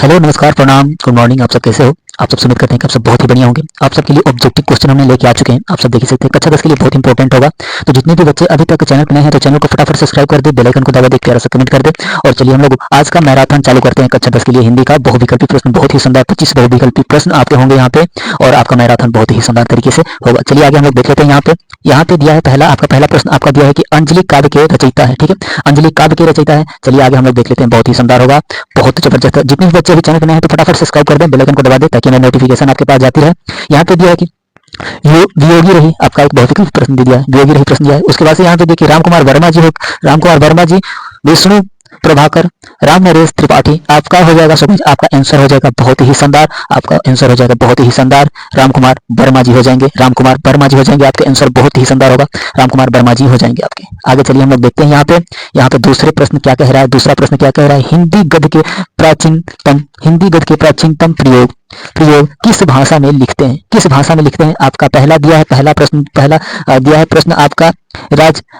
Hello, नमस्कार, प्रणाम, good morning. आप सब कैसे हो? आप सब उम्मीद करते हैं कि आप सब बहुत ही बढ़िया होंगे। आप सबके लिए ऑब्जेक्टिव क्वेश्चन हमने लेके आ चुके हैं। आप सब देख ही सकते हैं, कक्षा 10 के लिए बहुत इंपॉर्टेंट होगा। तो जितने भी बच्चे अभी तक चैनल पर नए हैं तो चैनल को फटाफट सब्सक्राइब कर दे, बेल आइकन को दबा दे, प्यारा सा कमेंट कर दे। और चलिए हम लोग आज का मैराथन चालू करते हैं। कक्षा 10 के लिए हिंदी का बहुविकल्पी प्रश्न, बहुत ही शानदार 25 बहुविकल्पी प्रश्न आपके होंगे यहाँ पे, और आपका मैराथन बहुत ही शानदार तरीके से होगा। चलिए आगे हम लोग देख लेते हैं। यहाँ पे दिया है आपका पहला प्रश्न आपका दिया है कि अंजलि काव्य के रचयिता है। ठीक है, अंजलि काव्य के रचयिता है। चलिए आगे हम लोग देख लेते हैं, बहुत ही शानदार होगा, बहुत जबरदस्त। जितने भी बच्चे अभी चैनल पर नए हैं तो फटाफट सब्सक्राइब कर दें, बेल आइकन को दबा दें ताकि मेरी नोटिफिकेशन आपके पास जाती रहे। यहाँ पे दिया है कि वियोगी रही, आपका एक भौतिक प्रश्न दे दिया है, वियोगी रही प्रश्न दिया है। उसके बाद से यहाँ पे देखिए रामकुमार वर्मा जी, विष्णु प्रभाकर, राम नरेश त्रिपाठी, आपका हो जाएगा समझ, आपका आंसर हो जाएगा बहुत ही शानदार, आपका आंसर हो जाएगा बहुत ही शानदार। रामकुमार वर्मा जी हो जाएंगे, रामकुमार वर्मा जी हो जाएंगे, आपके आंसर बहुत ही शानदार होगा, रामकुमार वर्मा जी हो जाएंगे आपके। आगे चलिए हम लोग देखते हैं यहाँ पे दूसरे प्रश्न क्या कह रहा है। दूसरा प्रश्न क्या कह रहा है, हिंदी गद्य के प्राचीनतम प्रयोग किस भाषा में लिखते हैं? किस भाषा में लिखते हैं? आपका पहला दिया है, दिया है प्रश्न आपका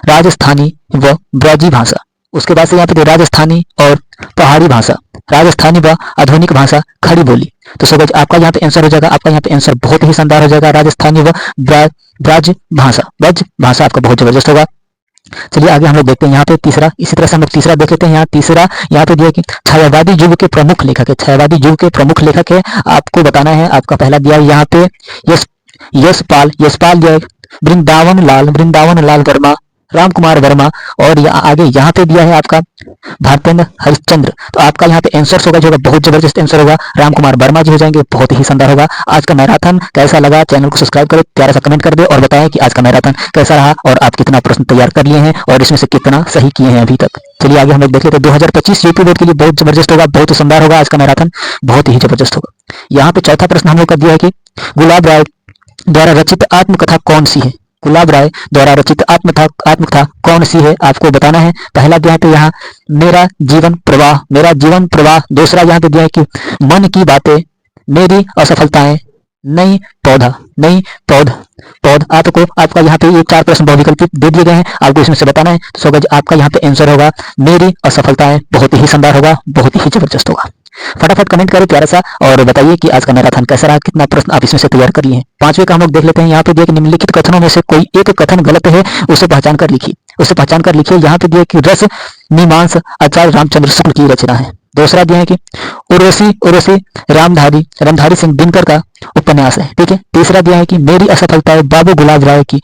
राजस्थानी व ब्रजी भाषा। उसके बाद से यहाँ पे राजस्थानी और पहाड़ी भाषा, राजस्थानी व आधुनिक भाषा, खड़ी बोली। तो समझ आपका यहाँ पे आंसर हो जाएगा, आपका यहाँ पे आंसर बहुत ही शानदार हो जाएगा, राजस्थानी व ब्रज भाषा आपका बहुत जबरदस्त होगा। चलिए आगे हम लोग देखते हैं यहाँ पे तीसरा, इसी तरह से हम लोग तीसरा देख लेते हैं। यहाँ पे दिया कि छायावादी युग के प्रमुख लेखक है, छायावादी युग के प्रमुख लेखक है, आपको बताना है। आपका पहला दिया है यहाँ पे यशपाल वृंदावन लाल वर्मा, रामकुमार वर्मा, और आगे यहाँ पे दिया है आपका भारतेंद्र हरिश्चंद्र। तो आपका यहाँ पे आंसर होगा जो बहुत जबरदस्त आंसर होगा, रामकुमार वर्मा जी हो जाएंगे, बहुत ही शानदार होगा। आज का मैराथन कैसा लगा? चैनल को सब्सक्राइब करें, प्यारा सा कमेंट कर दे और बताएं कि आज का मैराथन कैसा रहा और आप कितना प्रश्न तैयार कर लिए हैं और इसमें से कितना सही किए हैं अभी तक। चलिए आगे हम लोग देख लेते हैं। 2025 यूपी बोर्ड के लिए बहुत जबरदस्त होगा, बहुत शानदार होगा, आज का मैराथन बहुत ही जबरदस्त होगा। यहाँ पे चौथा प्रश्न हम लोग का दिया है कि गुलाब राय द्वारा रचित आत्मकथा कौन सी है? गुलाब राय द्वारा रचित आत्मकथा कौन सी है, आपको बताना है। पहला दिया है तो यहाँ मेरा जीवन प्रवाह। दूसरा यहाँ पे दिया है कि मन की बातें, मेरी असफलताएं, नई पौध। आपका यहाँ पे ये 4 प्रश्न बहुविकल्पित दे दिए गए हैं, आपको इसमें से बताना है। तो सोगज आपका यहाँ पे आंसर होगा मेरी असफलताएं, बहुत ही शानदार होगा, बहुत ही जबरदस्त होगा। फटाफट कमेंट करें प्यारा सा और बताइए कि आज का मैराथन कैसा रहा, कितना प्रश्न आप इसमें से तैयार कर लिए हैं। पांचवें का हम लोग देख लेते हैं। यहाँ पे दिया कि निम्नलिखित कथनों में से कोई एक कथन गलत है, उसे पहचान कर लिखिए। यहाँ पे दिया कि रस मीमांस आचार्य रामचंद्र शुक्ल की रचना है। दूसरा दिया है कि उर्वशी रामधारी सिंह दिनकर का उपन्यास है। ठीक है। तीसरा दिया है कि मेरी असफलताएं बाबू गुलाब राय की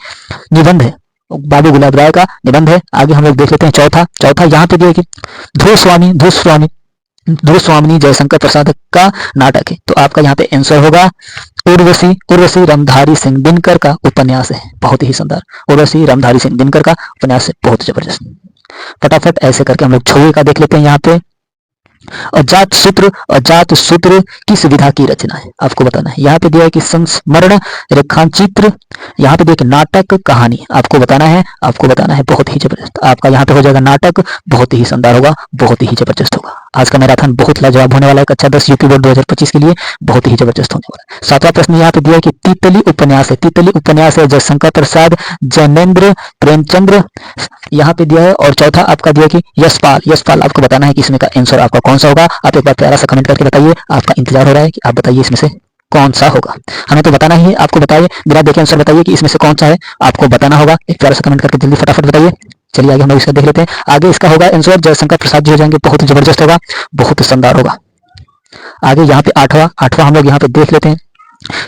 निबंध है, बाबू गुलाब राय का निबंध है। आगे हम लोग देख लेते हैं चौथा यहाँ पे दिया है कि ध्रुव स्वामिनी जयशंकर प्रसाद का नाटक है। तो आपका यहाँ पे आंसर होगा उर्वशी रामधारी सिंह दिनकर का उपन्यास है, बहुत ही शानदार। उर्वशी रामधारी सिंह दिनकर का उपन्यास है, बहुत जबरदस्त। फटाफट ऐसे करके हम लोग 6वें का देख लेते हैं। यहाँ पे अजात सूत्र किस विधा की रचना है, आपको बताना है। यहाँ पे दिया है कि संस्मरण रेखांचित्र, यहाँ पे दिया कि नाटक कहानी, आपको बताना है, बहुत ही जबरदस्त। आपका यहाँ पे हो जाएगा नाटक, बहुत ही शानदार होगा, बहुत ही जबरदस्त होगा। आज का मैराथन बहुत लाजवाब होने वाला है, कक्षा 10 यूपी बोर्ड 2025 के लिए बहुत ही जबरदस्त होने वाला है। 7वां प्रश्न यहाँ पे दिया है कि तितली उपन्यास है जयशंकर प्रसाद, जैनेन्द्र प्रेमचंद्र, यहाँ पे दिया है। और चौथा आपका दिया कि यशपाल, आपको बताना है कि इसमें का आंसर आपका कौन सा होगा। आप एक बार प्यारा सा कमेंट करके बताइए, आपका इंतजार हो रहा है कि आप बताइए इसमें से कौन सा होगा। हमें तो बताना ही है, आपको बताइए, बिना देखे आंसर बताइए कि इसमें से कौन सा है, आपको बताना होगा। एक प्यारा सा कमेंट करके जल्दी फटाफट बताइए। चलिए आगे हम लोग इसका देख लेते हैं। आगे इसका होगा आंसर जयशंकर प्रसाद जी हो जाएंगे, बहुत ही जबरदस्त होगा, बहुत शानदार होगा। आगे यहाँ पे आठवां हम लोग यहाँ पे देख लेते हैं।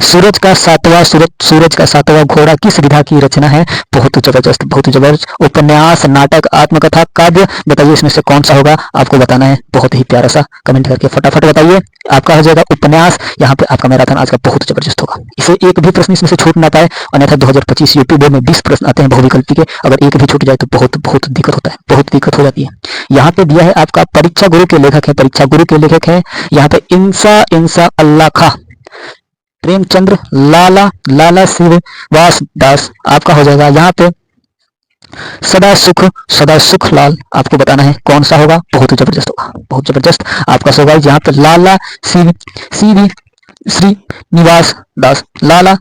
सूरज का सातवां घोड़ा किस विधा की रचना है, बहुत जबरदस्त। उपन्यास, नाटक, आत्मकथा, काव्य, बताइए इसमें से कौन सा होगा, आपको बताना है। बहुत ही प्यारा सा कमेंट करके फटाफट बताइए, आपका हो जाएगा उपन्यास। यहाँ पे आपका मैराथन आज का बहुत जबरदस्त होगा, इसे एक भी प्रश्न इसमें से छूट ना पाए, अन्यथा 2025 यूपी बोर्ड में 20 प्रश्न आते हैं बहुविकल्पी के, अगर एक भी छूट जाए तो बहुत दिक्कत होता है, बहुत दिक्कत हो जाती है। यहाँ पे दिया है आपका परीक्षा गुरु के लेखक है, यहाँ पे इंसा अल्लाह खा प्रेमचंद्र लाला श्रीवास दास, आपका हो जाएगा यहाँ पे सदा सुख लाल, आपको बताना है कौन सा होगा, बहुत जबरदस्त होगा, बहुत जबरदस्त। आपका होगा यहाँ पे लाला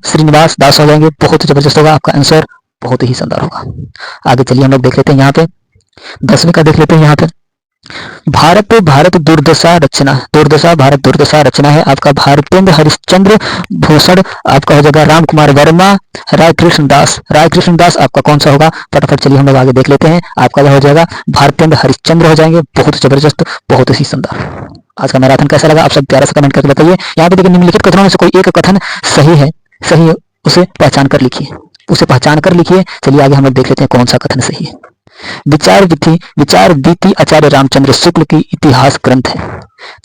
श्रीनिवास दास हो जाएंगे, बहुत जबरदस्त होगा, आपका आंसर बहुत ही शानदार होगा। आगे चलिए हम लोग देख लेते हैं। यहाँ पे 10वें का देख लेते हैं। यहाँ पे भारत भारत दुर्दशा रचना, दुर्दशा भारत दुर्दशा रचना है आपका भारतेंद्र हरिश्चंद्र भूषण, आपका हो जाएगा राम कुमार वर्मा, राय कृष्ण दास, राय कृष्ण दास आपका कौन सा होगा, फटाफट चलिए हम लोग आगे देख लेते हैं। आपका यह हो जाएगा भारतेंद्र हरिश्चंद्र हो जाएंगे। बहुत जबरदस्त, बहुत ही सुंदर। आज का मैराथन कैसा लगा आप सब प्यारा सा कमेंट करके बताइए। यहाँ पे देखिए निम्नलिखित कथनों में से कोई एक कथन सही है, सही है उसे पहचान कर लिखिए, उसे पहचान कर लिखिए। चलिए आगे हम लोग देख लेते हैं कौन सा कथन सही है। विचार वीति आचार्य रामचंद्र शुक्ल की इतिहास ग्रंथ है।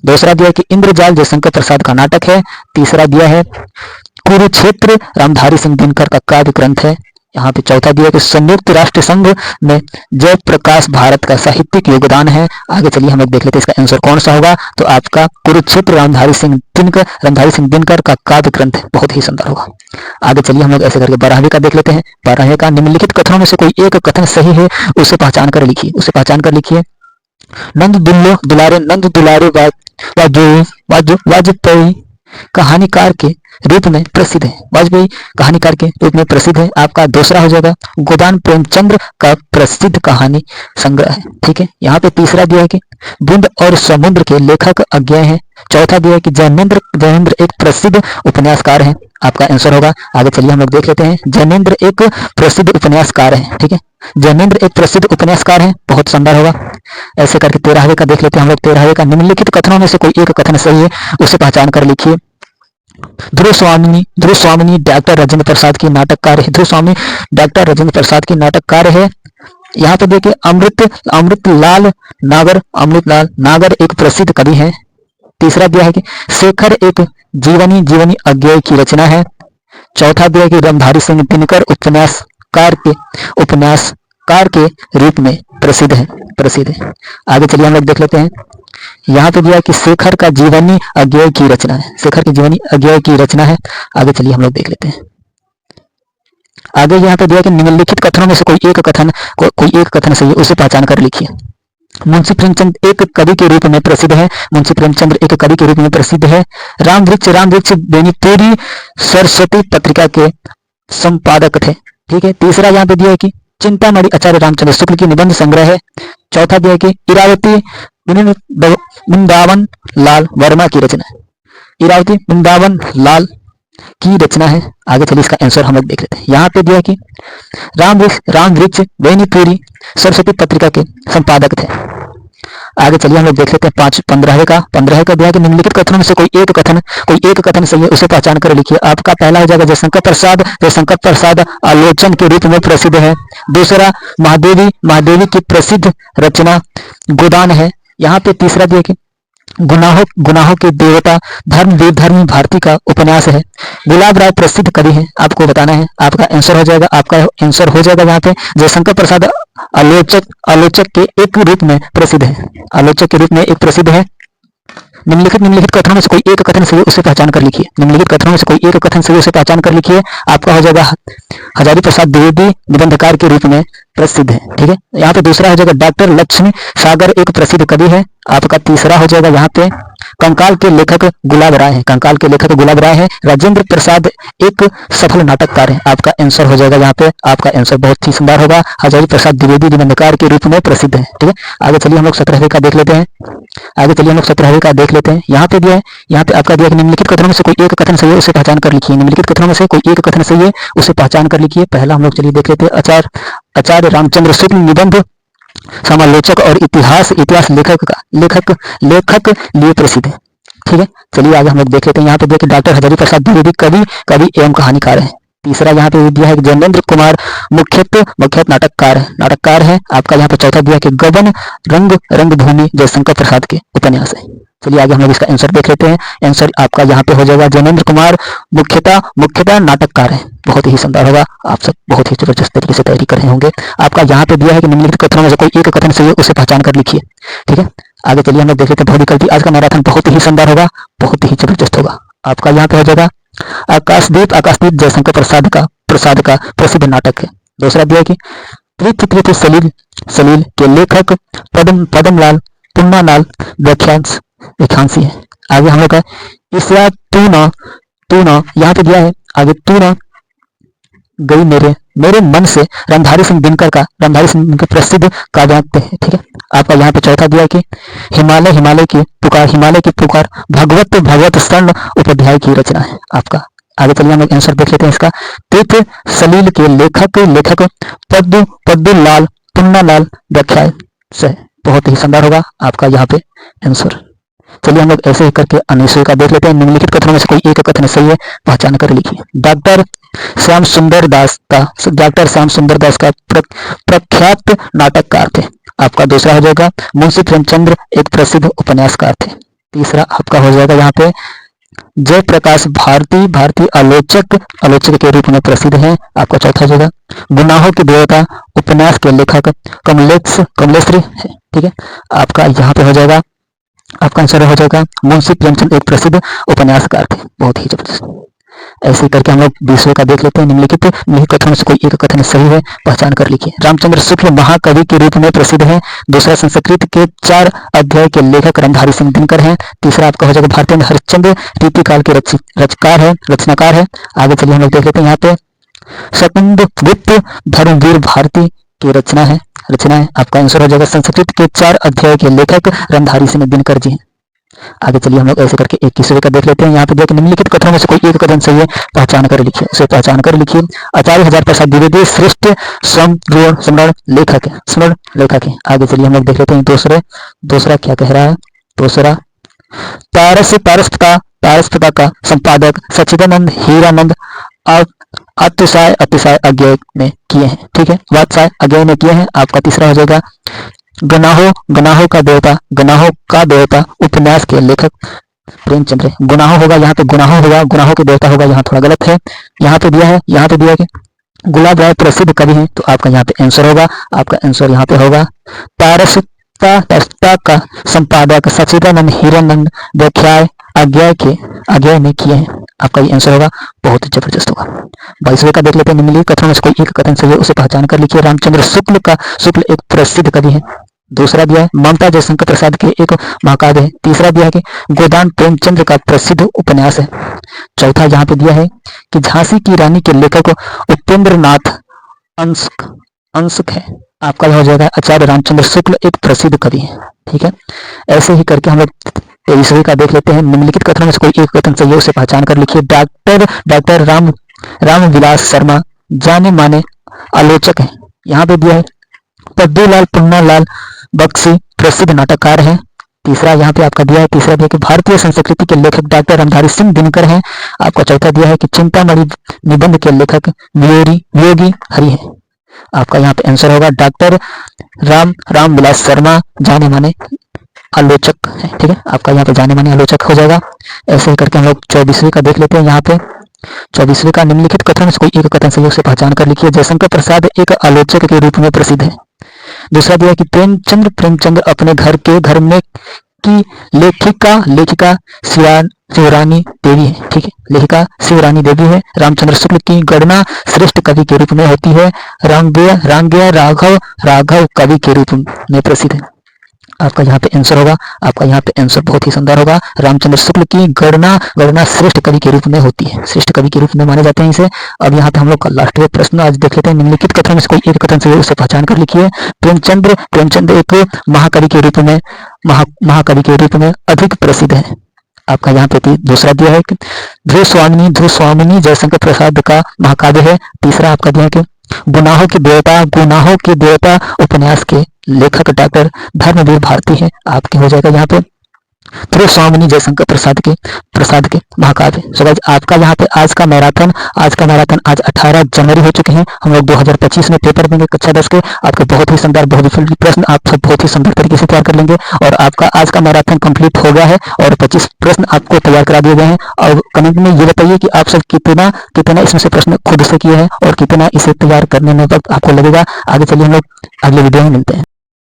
दूसरा दिया है कि इंद्रजाल जयशंकर प्रसाद का नाटक है। तीसरा दिया है कुरुक्षेत्र रामधारी सिंह दिनकर का काव्य ग्रंथ है। यहाँ पे चौथा दिया कि संयुक्त राष्ट्र संघ में जयप्रकाश भारत का साहित्यिक योगदान है। आगे चलिए हम लोग देख लेते हैं इसका आंसर कौन सा होगा। तो आपका कुरुक्षेत्र रामधारी सिंह दिनकर का काव्य ग्रंथ है। बहुत ही सुंदर होगा। आगे चलिए हम लोग ऐसे करके 12वीं का देख लेते हैं। 12वीं का निम्नलिखित कथनों में से कोई एक कथन सही है, उसे पहचान कर लिखिए, उसे पहचान कर लिखिए। नंद दुलारे वाजपेयी कहानीकार के रूप में प्रसिद्ध है। वाजपेयी कहानीकार के रूप में प्रसिद्ध है। आपका दूसरा हो जाएगा गोदान प्रेमचंद्र का प्रसिद्ध कहानी संग्रह है। ठीक है। यहाँ पे तीसरा दिया है कि बूंद और समुद्र के लेखक अज्ञेय हैं। चौथा दिया है कि जैनेन्द्र एक प्रसिद्ध उपन्यासकार है। आपका आंसर होगा। आगे चलिए हम लोग देख लेते हैं। जैनेन्द्र एक प्रसिद्ध उपन्यासकार है। ठीक है, जैनेन्द्र एक प्रसिद्ध उपन्यासकार है। बहुत सुंदर होगा। ऐसे करके 13वीं का देख लेते हैं हम लोग। 13वीं का निम्नलिखित कथनों में से कोई एक कथन सही है, उसे पहचान कर लिखिए। ध्रुव स्वामिनी डॉक्टर राजेंद्र प्रसाद की नाटककार है। ध्रुव स्वामी डॉक्टर राजेंद्र प्रसाद की नाटककार है। यहाँ पे देखिए अमृतलाल नागर एक प्रसिद्ध कवि है। तीसरा दिया है कि शेखर एक जीवनी अज्ञेय की रचना है। चौथा दिया है कि रामधारी सिंह दिनकर उपन्यासकार के रूप में प्रसिद्ध है। आगे चलिए हम लोग देख लेते हैं। यहाँ पे दिया है कि शेखर का जीवनी अज्ञेय की रचना है। शेखर की जीवनी अज्ञेय की रचना है। आगे चलिए हम लोग देख लेते हैं। आगे यहाँ पे दिया कि निम्नलिखित कथनों में से कोई एक कथन सही है, उसे पहचान कर लिखिए। मुंशी प्रेमचंद एक कवि के रूप में प्रसिद्ध है। मुंशी प्रेमचंद एक कवि के रूप में प्रसिद्ध है। राम वृक्ष बेनीपुरी सरस्वती पत्रिका के संपादक थे। ठीक है। तीसरा यहाँ पे दिया है कि चिंतामणि आचार्य रामचंद्र शुक्ल की निबंध संग्रह है। चौथा दिया है कि इरावती वृंदावन लाल वर्मा की रचना है। इरावती वृंदावन लाल की रचना है। आगे चलिए इसका आंसर हम लोग देख लेते हैं। यहाँ पे दिया कि राम वृक्ष बेनीपुरी सरस्वती पत्रिका के संपादक थे। आगे चलिए हम लोग देख लेते हैं 15 का दिया कि निम्नलिखित कथनों में से कोई एक कथन सही है, उसे पहचान कर लिखिए। आपका पहला हो जाएगा जयशंकर प्रसाद आलोचन के रूप में प्रसिद्ध है। दूसरा महादेवी की प्रसिद्ध रचना गोदान है। यहाँ पे तीसरा दिया कि गुनाहों के देवता धर्म भारती का उपन्यास है। गुलाब राय प्रसिद्ध कवि हैं, आपको बताना है। आपका आंसर हो जाएगा यहाँ पे जयशंकर प्रसाद आलोचक के एक रूप में प्रसिद्ध है। निम्नलिखित कथनों में से कोई एक कथन सही है, उसे पहचान कर लिखिए। आपका हो जाएगा हजारी प्रसाद द्विवेदी निबंधकार के रूप में प्रसिद्ध है। ठीक है। यहाँ पे दूसरा हो जाएगा डॉक्टर लक्ष्मी सागर एक प्रसिद्ध कवि है। आपका तीसरा हो जाएगा यहाँ पे कंकाल के लेखक गुलाब राय है। राजेंद्र प्रसाद एक सफल नाटककार है। आपका आंसर हो जाएगा यहाँ पे। आपका आंसर बहुत ही सुंदर होगा। हजारी प्रसाद द्विवेदी निबंधकार के रूप में प्रसिद्ध है। ठीक है। आगे चलिए हम लोग 17वीं का देख लेते हैं। यहाँ पे दिया है, यहाँ पे आपका दिया कि निम्नलिखित कथनों में से कोई एक कथन सही है, उसे पहचान कर लिखिए। पहला हम लोग चलिए देख लेते हैं। आचार्य रामचंद्र शुक्ल निबंध समालोचक और इतिहास लेखक लिए प्रसिद्ध है। ठीक है। चलिए आगे हम लोग देख लेते हैं। यहाँ पे देखिए डॉक्टर हजारी प्रसाद द्विवेदी कवि एवं कहानीकार है। तीसरा यहाँ पे दिया है जैनेन्द्र कुमार मुख्यतः नाटककार है। आपका यहाँ पे चौथा दिया कि गबन रंगभूमि जयशंकर प्रसाद के उपन्यास है। चलिए आगे हम लोग इसका आंसर देख लेते हैं। आंसर आपका यहाँ पे हो जाएगा जैनेन्द्र कुमार मुख्यतः नाटककार है। बहुत ही सुंदर होगा। आप सब बहुत ही जबरदस्त तरीके से तैयारी कर रहे होंगे। आपका यहाँ पे दिया है कि निम्नलिखित कथनों में से कोई एक कथन सही है, उसे पहचान कर लिखिए। ठीक है। आगे चलिए हम लोग देख लेते हैं बहुविकल्पी। आज का मैराथन बहुत ही सुंदर होगा, बहुत ही जबरदस्त होगा। आपका यहाँ पे हो जाएगा आकाशदीप जयशंकर प्रसाद का प्रसिद्ध नाटक है। दूसरा दिया है कि पृथ्वी सलील के लेखक पद्मलाल पुन्नालाल व्याख्यांसी है। आगे हम लोग का ईसा तू ना यहाँ पे दिया है। आगे तू ना गई मेरे मन से रामधारी सिंह दिनकर का, रामधारी सिंह दिनकर प्रसिद्ध काव्यांत है। ठीक है, आपका यहाँ पे चौथा दिया कि हिमालय हिमालय की पुकार, हिमालय की पुकार भगवत भगवत स्वर्ण उपाध्याय की रचना है। आपका आगे चलिए हम लोग आंसर देख लेते हैं इसका। तीर्थ सलील के लेखक पद्दू पद्दूलाल पुन्नालाल व्याख्याय से, बहुत ही शानदार होगा आपका यहाँ पे आंसर। चलिए हम लोग ऐसे ही करके अन्य का देख लेते हैं। निम्नलिखित कथनों में से कोई एक कथन सही है, पहचान कर लिखिए। डॉक्टर श्याम सुंदर दास का प्रख्यात नाटककार थे। आपका दूसरा हो जाएगा मुंशी प्रेमचंद्र एक प्रसिद्ध उपन्यासकार थे। तीसरा आपका हो जाएगा यहाँ पे जयप्रकाश भारती आलोचक के रूप में प्रसिद्ध हैं। आपका चौथा हो जाएगा गुनाहों की देवता उपन्यास के लेखक कमलेश्वरी है। ठीक है, आपका यहाँ पे हो जाएगा, आपका आंसर हो जाएगा मुंशी प्रेमचंद एक प्रसिद्ध उपन्यासकार थे। बहुत ही जबरदस्त। ऐसे ही करके हम लोग 20वें का देख लेते हैं। निम्नलिखित कथनों से कोई एक कथन सही है, पहचान कर लिखिए। रामचंद्र शुक्ल महाकवि के रूप में प्रसिद्ध हैं। दूसरा संस्कृत के 4 अध्याय के लेखक रामधारी सिंह दिनकर हैं। तीसरा आपका हो जाएगा भारतेंद्र हरिश्चंद्र रीतिकाल के रचनाकार है। आगे चलिए हम लोग देख लेते हैं। यहाँ पे शकुंतलगुप्त धर्मवीर भारती की रचना है। आपका आंसर हो जाएगा संस्कृत के 4 अध्याय के लेखक रामधारी सिंह दिनकर जी हैं। आगे चलिए हम लोग ऐसे करके 21वें का देख लेते हैं। यहाँ पे देखिए निम्नलिखित कथनों में से कोई एक कथन सही है, पहचान कर लिखिए। उसे पहचान कर लिखिए। आचार्य हजार प्रसाद द्विवेदी श्रेष्ठ स्मरण लेखक है। आगे चलिए हम लोग देख लेते हैं दूसरा क्या कह रहा है। दूसरा पारस्पता का संपादक सच्चिदानंद हीरानंद अतिशय अज्ञेय में किए हैं। ठीक है, वात्साय अज्ञेय में किए हैं। आपका तीसरा हो जाएगा गनाहों का देवता उपन्यास के लेखक प्रेमचंद्र। गुनाहों होगा यहाँ पे, गुनाहों के देवता होगा, यहाँ थोड़ा गलत है। यहाँ पे दिया है कि गुलाब राय प्रसिद्ध कवि हैं, तो आपका यहाँ पे आंसर होगा, आपका आंसर यहाँ पे होगा पारस्पता का संपादक सच्चिदानंद हीरानंद व्याख्याय अज्ञेय में किए हैं। आपका ये आंसर होगा, बहुत ही जबरदस्त होगा। 22वें का देख लेते हैं। निम्नलिखित कथनों में से कोई एक कथन सही है, उसे पहचान कर लिखिए। रामचंद्र शुक्ल एक प्रसिद्ध कवि है। दूसरा दिया है ममता जयशंकर प्रसाद के एक महाकाव्य है। तीसरा दिया है कि गोदान प्रेमचंद्र का प्रसिद्ध उपन्यास है। चौथा यहाँ पे दिया है कि झांसी की रानी के लेखक उपेंद्र नाथ अंशक है। आपका हो जाएगा आचार्य रामचंद्र शुक्ल एक प्रसिद्ध कवि है। ठीक है, ऐसे ही करके हम लोग 23वें का देख लेते हैं। निम्नलिखित कथनों में से कोई एक कथन सही है, उसे पहचान कर लिखिए। डॉक्टर रामविलास शर्मा जाने माने आलोचक है। यहाँ पे दिया है पद्दूलाल पुन्नालाल बख्शी प्रसिद्ध नाटककार हैं। तीसरा यहाँ पे आपका दिया है कि भारतीय संस्कृति के लेखक डॉक्टर रामधारी सिंह दिनकर हैं। आपका चौथा दिया है कि चिंतामणि निबंध के लेखक वियोगी हरि है। आपका यहाँ पे आंसर होगा डॉक्टर रामविलास शर्मा जाने माने आलोचक है। ठीक है, आपका यहाँ पे जाने माने आलोचक हो जाएगा। ऐसे ही करके हम लोग 24वें का देख लेते हैं। यहाँ पे 24वें का निम्नलिखित कथन से कोई एक कथन सही से पहचान कर लिखिए। जयशंकर प्रसाद एक आलोचक के रूप में प्रसिद्ध है। दूसरा दिया कि प्रेमचंद्र अपने घर में की लेखिका शिवरानी देवी है। ठीक है, लेखिका शिवरानी देवी है। रामचंद्र शुक्ल की गणना श्रेष्ठ कवि के रूप में होती है। रांगेय राघव कवि के रूप में प्रसिद्ध है। आपका यहाँ पे आंसर होगा, आपका यहाँ पे आंसर बहुत ही शानदार होगा। रामचंद्र शुक्ल की गणना श्रेष्ठ कवि के रूप में होती है, श्रेष्ठ कवि के रूप में माने जाते हैं इसे। अब यहाँ पे हम लोग का लास्ट प्रश्न आज देख लेते हैं। निम्नलिखित कथन में से कोई एक कथन से उसे पहचान कर लिखिए। प्रेमचंद्र एक महाकवि के रूप में अधिक प्रसिद्ध है। आपका यहाँ पे दूसरा दिया है कि ध्रुव स्वामिनी जयशंकर प्रसाद का महाकाव्य है। तीसरा आपका दिया है कि गुनाहों के देवता उपन्यास के लेखक डॉक्टर धर्मवीर भारती है। आपके हो जाएगा यहाँ पे ध्रुव स्वामिनी जयशंकर प्रसाद के महाकाव्य। सो गाइस आपका यहाँ पे आज का मैराथन आज 18 जनवरी हो चुके हैं। हम लोग 2025 में पेपर देंगे कक्षा 10 के। आपके बहुत ही शानदार प्रश्न आप सब बहुत ही सुंदर तरीके से तैयार कर लेंगे और आपका आज का मैराथन कंप्लीट हो गया है और 25 प्रश्न आपको तैयार करा दिए गए हैं। और कमेंट में ये बताइए कि आप सब कितना इसमें से प्रश्न खुद से किए हैं और कितना इसे तैयार करने में वक्त आपको लगेगा। आगे चलिए हम लोग अगले वीडियो में मिलते हैं।